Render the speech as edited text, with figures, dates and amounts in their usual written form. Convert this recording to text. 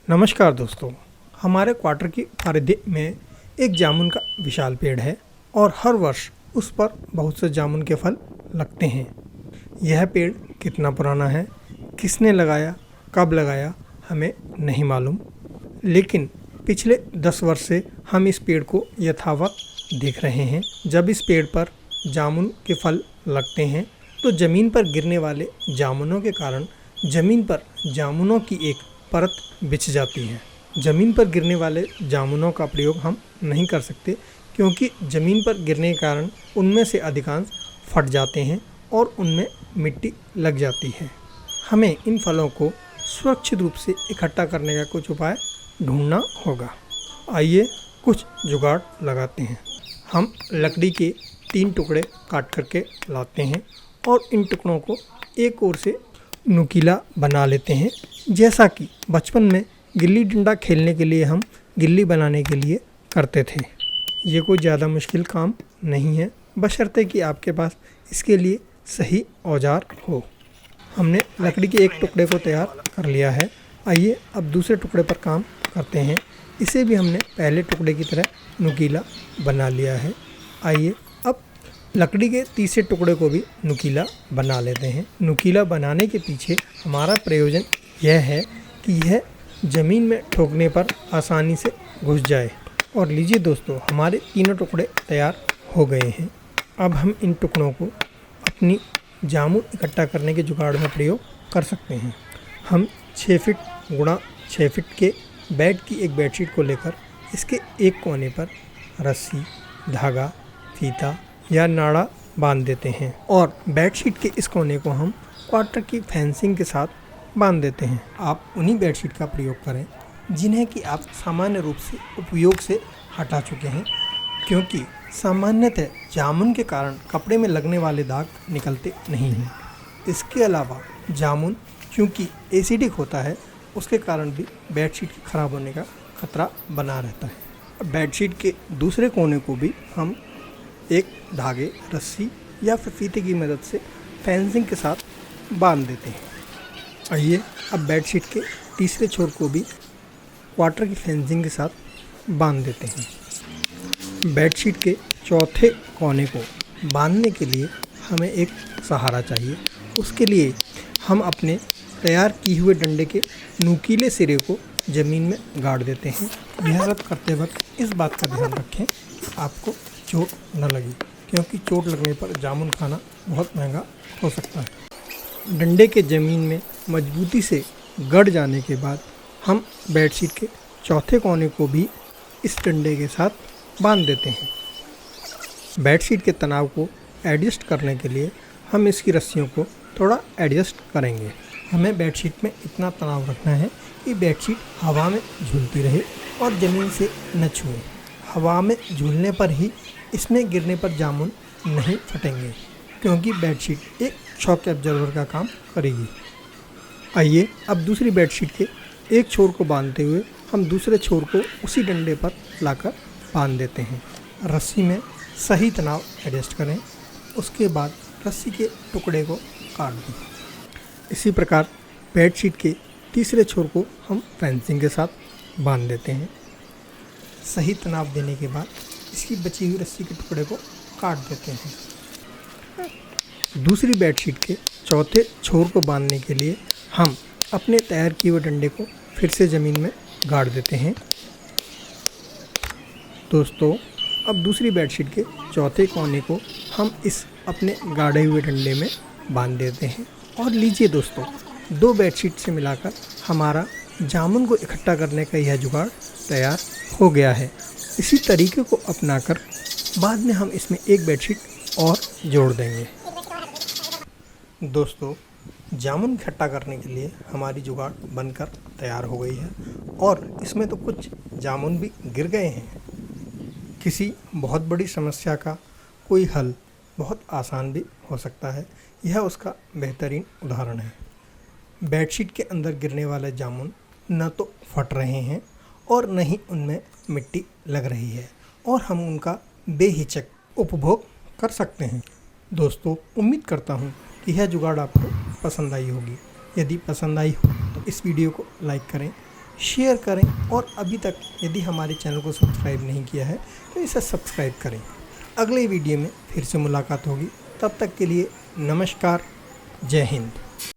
नमस्कार दोस्तों, हमारे क्वार्टर की परिधि में एक जामुन का विशाल पेड़ है और हर वर्ष उस पर बहुत से जामुन के फल लगते हैं। यह पेड़ कितना पुराना है, किसने लगाया, कब लगाया, हमें नहीं मालूम, लेकिन पिछले 10 वर्ष से हम इस पेड़ को यथावत देख रहे हैं। जब इस पेड़ पर जामुन के फल लगते हैं तो ज़मीन पर गिरने वाले जामुनों के कारण ज़मीन पर जामुनों की एक परत बिछ जाती है। ज़मीन पर गिरने वाले जामुनों का प्रयोग हम नहीं कर सकते क्योंकि ज़मीन पर गिरने के कारण उनमें से अधिकांश फट जाते हैं और उनमें मिट्टी लग जाती है। हमें इन फलों को सुरक्षित रूप से इकट्ठा करने का कुछ उपाय ढूंढना होगा। आइए कुछ जुगाड़ लगाते हैं। हम लकड़ी के 3 टुकड़े काट करके लाते हैं और इन टुकड़ों को एक ओर से नुकीला बना लेते हैं, जैसा कि बचपन में गिल्ली डंडा खेलने के लिए हम गिल्ली बनाने के लिए करते थे। ये कोई ज़्यादा मुश्किल काम नहीं है, बशर्ते कि आपके पास इसके लिए सही औजार हो। हमने लकड़ी के एक टुकड़े को तैयार कर लिया है। आइए अब दूसरे टुकड़े पर काम करते हैं। इसे भी हमने पहले टुकड़े की तरह नुकीला बना लिया है। आइए अब लकड़ी के तीसरे टुकड़े को भी नुकीला बना लेते हैं। नुकीला बनाने के पीछे हमारा प्रयोजन यह है कि यह ज़मीन में ठोकने पर आसानी से घुस जाए। और लीजिए दोस्तों, हमारे तीनों टुकड़े तैयार हो गए हैं। अब हम इन टुकड़ों को अपनी जामुन इकट्ठा करने के जुगाड़ में प्रयोग कर सकते हैं। हम 6 फीट गुणा 6 फीट के बेड की एक बेडशीट को लेकर इसके एक कोने पर रस्सी, धागा, फीता या नाड़ा बांध देते हैं और बेडशीट के इस कोने को हम क्वार्टर की फेंसिंग के साथ बांध देते हैं। आप उन्हीं बेडशीट का प्रयोग करें जिन्हें कि आप सामान्य रूप से उपयोग से हटा चुके हैं, क्योंकि सामान्यतः जामुन के कारण कपड़े में लगने वाले दाग निकलते नहीं हैं। इसके अलावा जामुन चूँकि एसिडिक होता है, उसके कारण भी बेडशीट के ख़राब होने का खतरा बना रहता है। बेडशीट के दूसरे कोने को भी हम एक धागे, रस्सी या फिर फीते की मदद से फेंसिंग के साथ बांध देते हैं। आइए अब बेडशीट के तीसरे छोर को भी क्वार्टर की फेंसिंग के साथ बांध देते हैं। बेडशीट के चौथे कोने को बांधने के लिए हमें एक सहारा चाहिए। उसके लिए हम अपने तैयार किए हुए डंडे के नुकीले सिरे को ज़मीन में गाड़ देते हैं। यह सब करते वक्त इस बात का ध्यान रखें कि आपको चोट न लगे, क्योंकि चोट लगने पर जामुन खाना बहुत महंगा हो सकता है। डंडे के ज़मीन में मजबूती से गड़ जाने के बाद हम बेडशीट के चौथे कोने को भी इस डंडे के साथ बांध देते हैं। बेडशीट के तनाव को एडजस्ट करने के लिए हम इसकी रस्सियों को थोड़ा एडजस्ट करेंगे। हमें बेडशीट में इतना तनाव रखना है कि बेडशीट हवा में झूलती रहे और ज़मीन से न छुए। हवा में झूलने पर ही इसमें गिरने पर जामुन नहीं फटेंगे, क्योंकि बेडशीट एक शॉक एब्जॉर्बर का काम करेगी। आइए अब दूसरी बेडशीट के एक छोर को बांधते हुए हम दूसरे छोर को उसी डंडे पर लाकर बांध देते हैं। रस्सी में सही तनाव एडजस्ट करें, उसके बाद रस्सी के टुकड़े को काट दें। इसी प्रकार बेडशीट के तीसरे छोर को हम फेंसिंग के साथ बांध देते हैं। सही तनाव देने के बाद इसकी बची हुई रस्सी के टुकड़े को काट देते हैं। दूसरी बेडशीट के चौथे छोर को बांधने के लिए हम अपने तैयार किए हुए डंडे को फिर से ज़मीन में गाड़ देते हैं। दोस्तों, अब दूसरी बेडशीट के चौथे कोने को हम इस अपने गाड़े हुए डंडे में बांध देते हैं। और लीजिए दोस्तों, 2 बेडशीट से मिलाकर हमारा जामुन को इकट्ठा करने का यह जुगाड़ तैयार हो गया है। इसी तरीके को अपनाकर बाद में हम इसमें एक बेडशीट और जोड़ देंगे। दोस्तों, जामुन इकट्ठा करने के लिए हमारी जुगाड़ बनकर तैयार हो गई है और इसमें तो कुछ जामुन भी गिर गए हैं। किसी बहुत बड़ी समस्या का कोई हल बहुत आसान भी हो सकता है। यह उसका बेहतरीन उदाहरण है। बेडशीट के अंदर गिरने वाले जामुन न तो फट रहे हैं और न ही उनमें मिट्टी लग रही है और हम उनका बेहिचक उपभोग कर सकते हैं। दोस्तों, उम्मीद करता हूँ कि यह जुगाड़ आपको पसंद आई होगी। यदि पसंद आई हो तो इस वीडियो को लाइक करें, शेयर करें और अभी तक यदि हमारे चैनल को सब्सक्राइब नहीं किया है तो इसे सब्सक्राइब करें। अगले वीडियो में फिर से मुलाकात होगी, तब तक के लिए नमस्कार, जय हिंद।